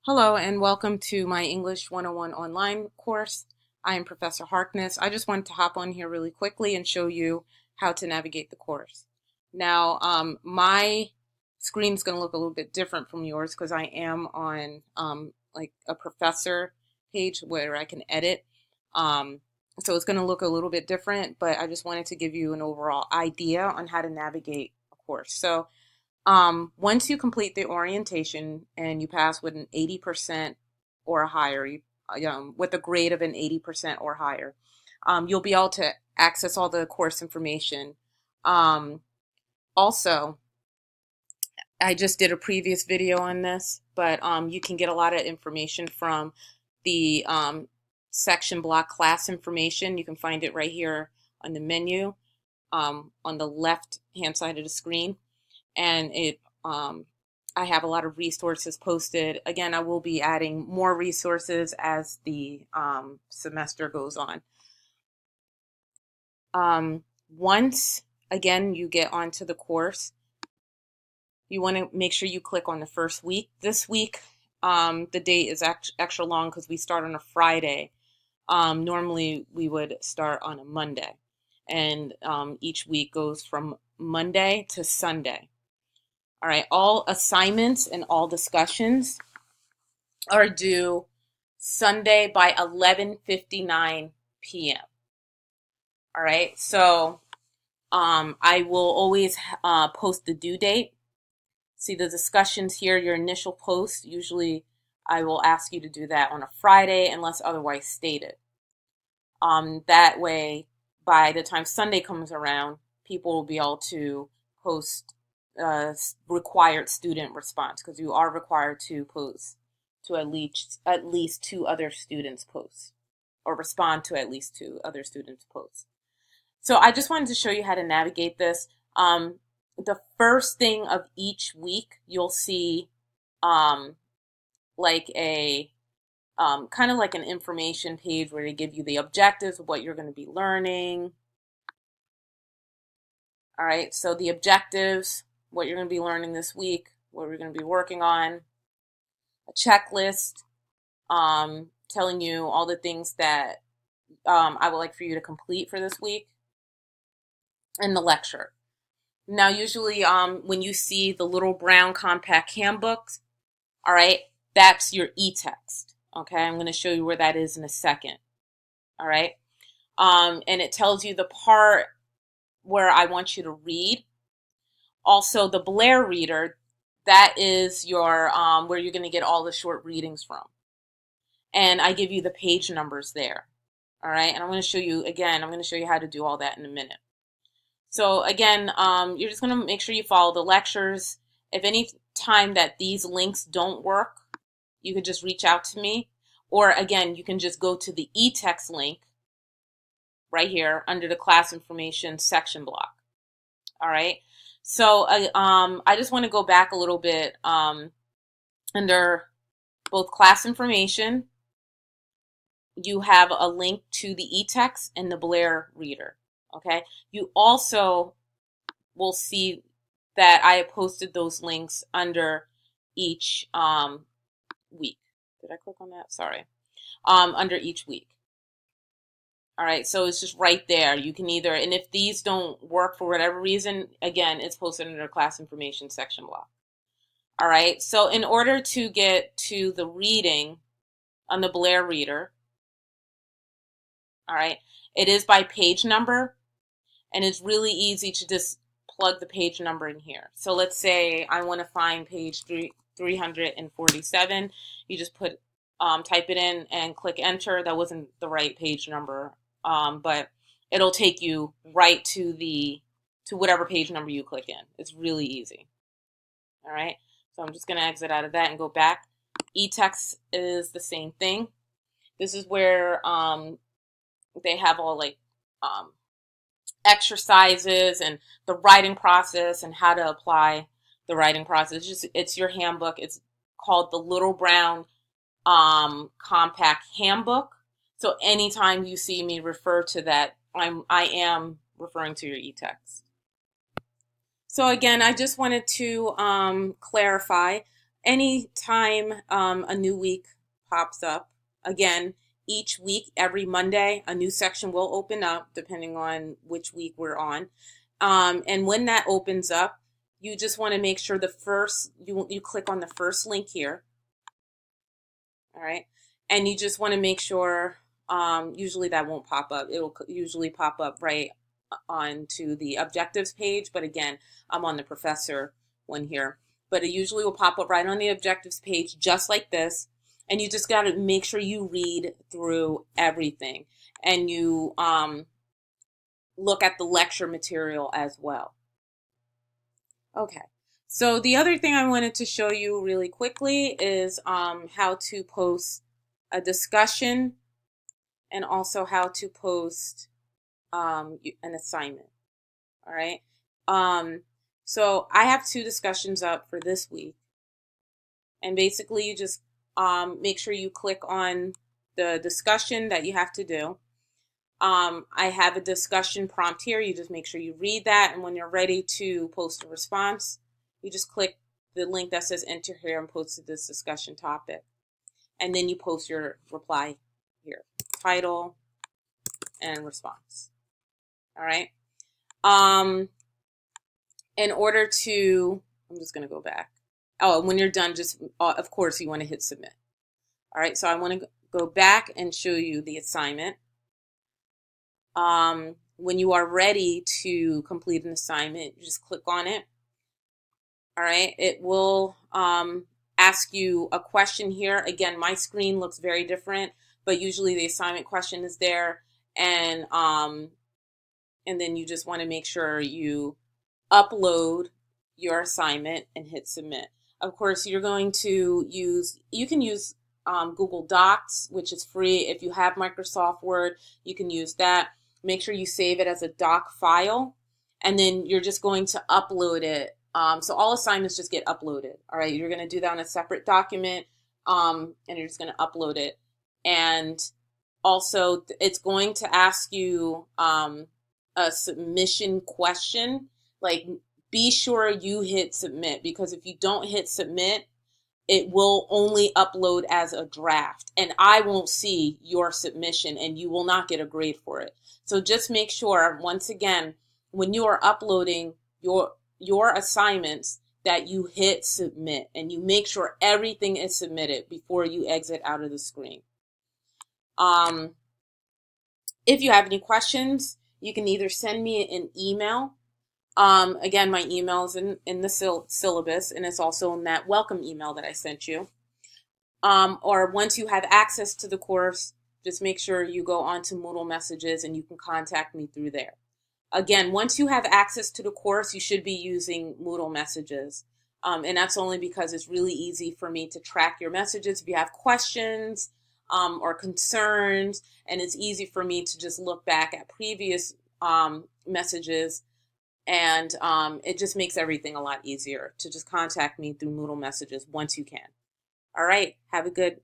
Hello and welcome to my English 101 online course. I am Professor Harkness. I just wanted to hop on here really quickly and show you how to navigate the course. Now, my screen is going to look a little bit different from yours because I am on like a professor page where I can edit. Um, so it's going to look a little bit different, but I just wanted to give you an overall idea on how to navigate a course. So once you complete the orientation and you pass with an 80% or higher, with a grade of an 80% or higher, you'll be able to access all the course information. Um, Also, I just did a previous video on this, but you can get a lot of information from the section block class information. You can find it right here on the menu on the left hand side of the screen. And I have a lot of resources posted. Again, I will be adding more resources as the semester goes on. Once, again, you get onto the course, you want to make sure you click on the first week. This week, the date is extra long because we start on a Friday. Normally, we would start on a Monday. And each week goes from Monday to Sunday. All right, all assignments and all discussions are due Sunday by 11:59 p.m. All right, so I will always post the due date. See the discussions here, your initial post. Usually I will ask you to do that on a Friday unless otherwise stated. That way, by the time Sunday comes around, people will be able to post required student response because you are required to post to at least two other students' posts or respond to at least two other students' posts. So I just wanted to show you how to navigate this. The first thing of each week, you'll see like a kind of like an information page where they give you the objectives of what you're going to be learning. All right, so the objectives, what you're going to be learning this week, what we're going to be working on, a checklist, telling you all the things that I would like for you to complete for this week, and the lecture. Now, usually when you see the little brown compact handbooks, all right, that's your e-text. Okay, I'm going to show you where that is in a second. All right, and it tells you the part where I want you to read. Also, the Blair Reader, that is your where you're going to get all the short readings from. And I give you the page numbers there. All right, and I'm going to show you, again, I'm going to show you how to do all that in a minute. So again, you're just going to make sure you follow the lectures. If any time that these links don't work, you could just reach out to me. Or again, you can just go to the e-text link right here under the class information section block. All right. So I just want to go back a little bit under both class information. You have a link to the e-text and the Blair Reader. Okay. You also will see that I have posted those links under each week. Did I click on that? Sorry. Under each week. All right, so it's just right there. You can either, and if these don't work for whatever reason, again, it's posted under class information section block. All right, so in order to get to the reading on the Blair Reader, all right, it is by page number, and it's really easy to just plug the page number in here. So let's say I want to find page 347. You just type it in and click enter. That wasn't the right page number. But it'll take you right to whatever page number you click in. It's really easy. All right. So I'm just going to exit out of that and go back. E-text is the same thing. This is where they have all like exercises and the writing process and how to apply the writing process. It's your handbook. It's called the Little Brown Compact Handbook. So anytime you see me refer to that, I am referring to your e-text. So again, I just wanted to clarify. anytime a new week pops up, again, each week, every Monday, a new section will open up depending on which week we're on. And when that opens up, you just want to make sure you click on the first link here. All right. And you just want to make sure, usually that won't pop up. It will usually pop up right onto the objectives page. But again, I'm on the professor one here. But it usually will pop up right on the objectives page, just like this. And you just got to make sure you read through everything. And you look at the lecture material as well. Okay. So the other thing I wanted to show you really quickly is how to post a discussion and also how to post an assignment. All right. So I have 2 discussions up for this week. And basically you just make sure you click on the discussion that you have to do. I have a discussion prompt here. You just make sure you read that. And when you're ready to post a response, you just click the link that says enter here and post this discussion topic. And then you post your reply here, title and response. All right. In order to, I'm just going to go back. Oh, when you're done, just, of course, you want to hit submit. All right. So I want to go back and show you the assignment. When you are ready to complete an assignment, you just click on it. All right. It will ask you a question here. Again, my screen looks very different, but usually the assignment question is there. And then you just want to make sure you upload your assignment and hit submit. Of course, you're going to you can use Google Docs, which is free. If you have Microsoft Word, you can use that. Make sure you save it as a doc file, and then you're just going to upload it. So all assignments just get uploaded. All right, you're going to do that on a separate document, and you're just going to upload it. And also, it's going to ask you a submission question. Like, be sure you hit submit, because if you don't hit submit, it will only upload as a draft, and I won't see your submission, and you will not get a grade for it. So just make sure, once again, when you are uploading your assignments, that you hit submit, and you make sure everything is submitted before you exit out of the screen. If you have any questions, you can either send me an email. Again, my email is in the syllabus, and it's also in that welcome email that I sent you. Or once you have access to the course, just make sure you go onto Moodle messages and you can contact me through there. Again, once you have access to the course, you should be using Moodle messages. And that's only because it's really easy for me to track your messages if you have questions or concerns, and it's easy for me to just look back at previous messages. And it just makes everything a lot easier to just contact me through Moodle messages once you can. All right. Have a good